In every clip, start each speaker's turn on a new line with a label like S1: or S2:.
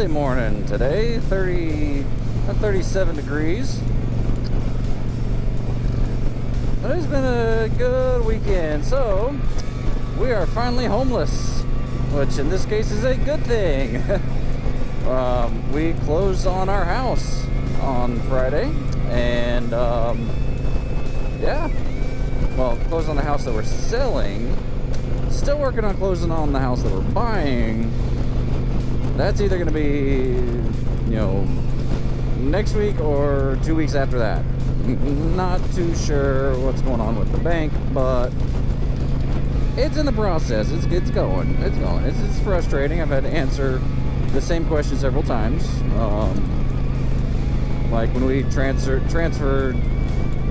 S1: chilly morning today, 37 degrees. But it's been a good weekend, so we are finally homeless, which in this case is a good thing. We closed on our house on Friday, and closed on the house that we're selling. Still working on closing on the house that we're buying. That's either going to be, next week or 2 weeks after that. Not too sure what's going on with the bank, but it's in the process. It's going. It's frustrating. I've had to answer the same question several times. Like when we transferred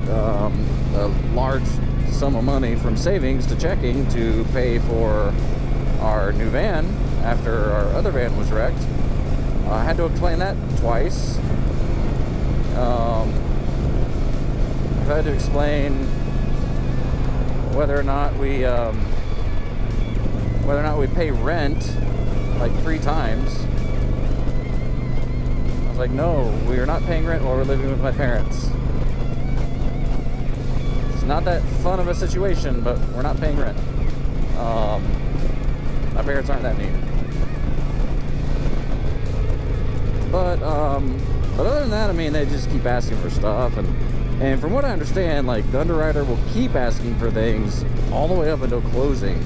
S1: a large sum of money from savings to checking to pay for our new van after our other van was wrecked. I had to explain that twice. I've had to explain whether or not we pay rent like 3 times. I was like, no, we are not paying rent while we're living with my parents. It's not that fun of a situation, but we're not paying rent. My parents aren't that neat. But other than that, I mean, they just keep asking for stuff, and from what I understand, like, the underwriter will keep asking for things all the way up until closing.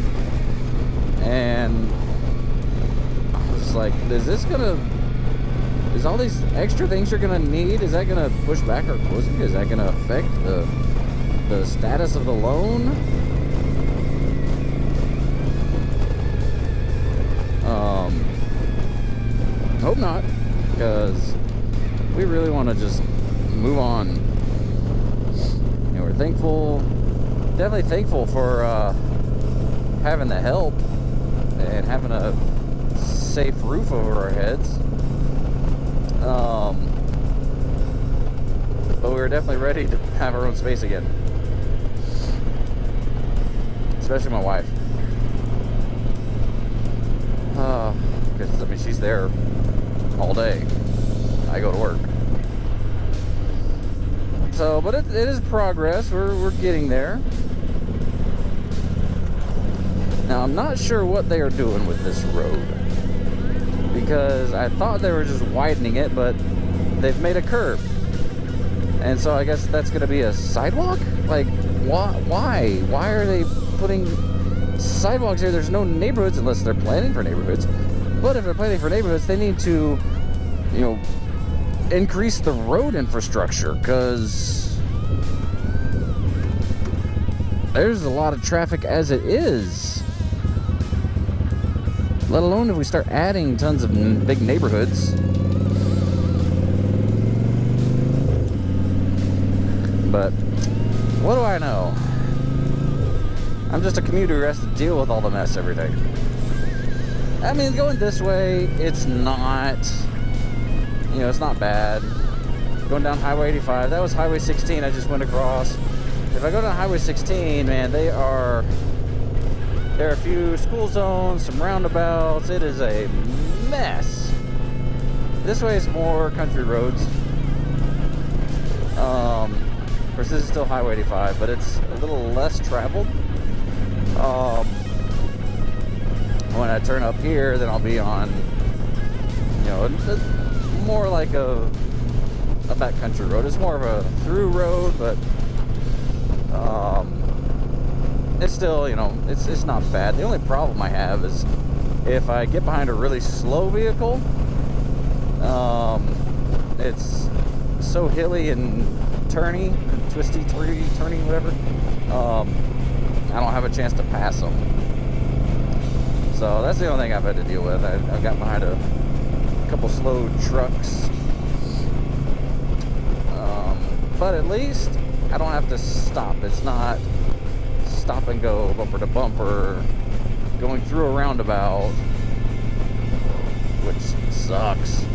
S1: And I was like, is all these extra things you're gonna need, is that gonna push back our closing? Is that gonna affect the status of the loan? Hope not, because we really want to just move on. We're definitely thankful for having the help and having a safe roof over our heads. But we're definitely ready to have our own space again. Especially my wife. Because, I mean, she's there all day. I go to work. So, but it is progress. We're getting there. Now, I'm not sure what they are doing with this road, because I thought they were just widening it, but they've made a curb. And so I guess that's going to be a sidewalk? Like, why? Why are they putting sidewalks here? There's no neighborhoods unless they're planning for neighborhoods. But if they're planning for neighborhoods, they need to, increase the road infrastructure, because there's a lot of traffic as it is. Let alone if we start adding tons of big neighborhoods. But what do I know? I'm just a commuter who has to deal with all the mess every day. I mean, going this way, it's not, it's not bad. Going down Highway 85, that was Highway 16 I just went across. If I go down Highway 16, man, there are a few school zones, some roundabouts. It is a mess. This way is more country roads. Of course, this is still Highway 85, but it's a little less traveled. When I turn up here, then I'll be on, more like a backcountry road. It's more of a through road, but it's still, it's not bad. The only problem I have is if I get behind a really slow vehicle, it's so hilly and turny, twisty, turning, whatever. I don't have a chance to pass them. So that's the only thing I've had to deal with. I've got behind a couple slow trucks. But at least I don't have to stop. It's not stop and go, bumper to bumper, going through a roundabout, which sucks.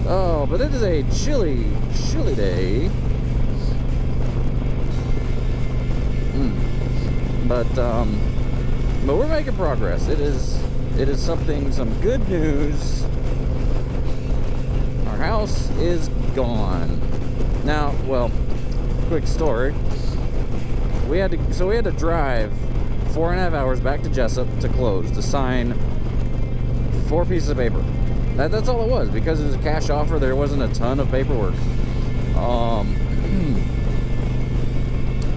S1: Oh, but it is a chilly day. But we're making progress. It is it is some good news. Our house is gone. Now, well, quick story. We had to drive 4.5 hours back to Jessup to close, to sign 4 pieces of paper. That's all it was, because it was a cash offer. There wasn't a ton of paperwork.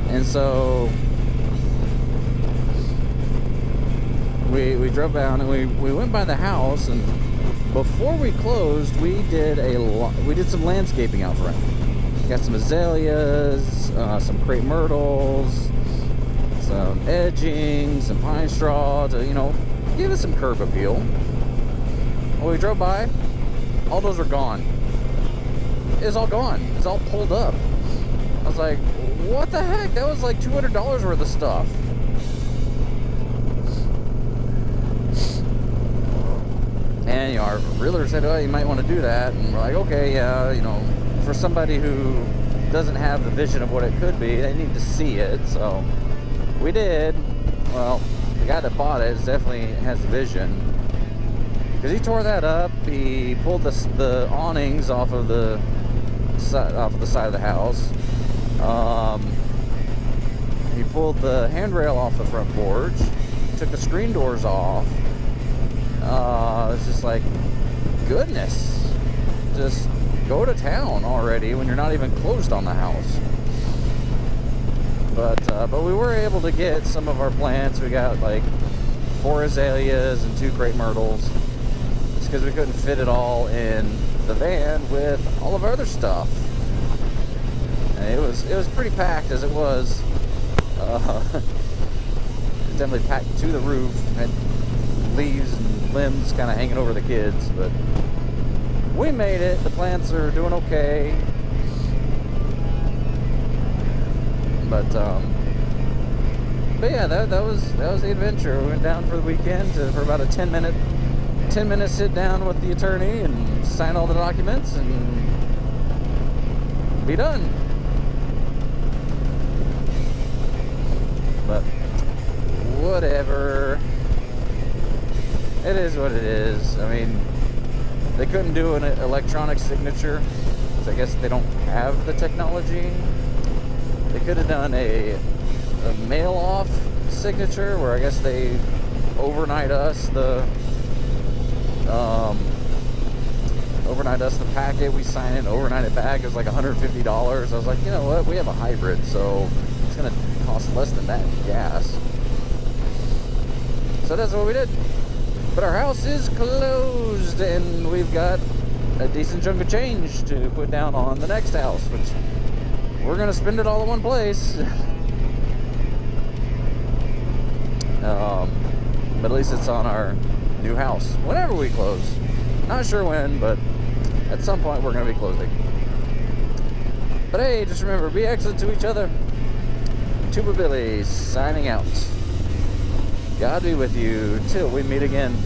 S1: And so we drove down and we went by the house, and before we closed, we did some landscaping out front. Got some azaleas, some crepe myrtles, some edging, some pine straw to, give us some curb appeal. When we drove by, all those were gone. It's all gone. It's all pulled up. I was like, what the heck? That was like $200 worth of stuff. And our realtor said, oh, you might want to do that. And we're like, okay, yeah, for somebody who doesn't have the vision of what it could be, they need to see it. So we did. Well, the guy that bought it definitely has the vision, because he tore that up. He pulled the awnings off of the side of the house. He pulled the handrail off the front porch. Took the screen doors off. It's just like, goodness, just go to town already when you're not even closed on the house. But we were able to get some of our plants. We got like 4 azaleas and 2 crepe myrtles. It's because we couldn't fit it all in the van with all of our other stuff. And it was pretty packed as it was. It's definitely packed to the roof, and leaves and limbs kind of hanging over the kids, but we made it. The plants are doing okay. But yeah, that was the adventure. We went down for the weekend for about a 10 minute sit down with the attorney and sign all the documents and be done. But whatever. It is what it is. I mean, they couldn't do an electronic signature, so I guess they don't have the technology. They could have done a mail-off signature, where I guess they overnight us the packet. We sign it, overnight it back. It was like $150. I was like, you know what? We have a hybrid, so it's gonna cost less than that in gas. So that's what we did. But our house is closed, and we've got a decent chunk of change to put down on the next house, which we're going to spend it all in one place. But at least it's on our new house. Whenever we close. Not sure when, but at some point we're going to be closing. But hey, just remember, be excellent to each other. Tuber Billy signing out. God be with you till we meet again.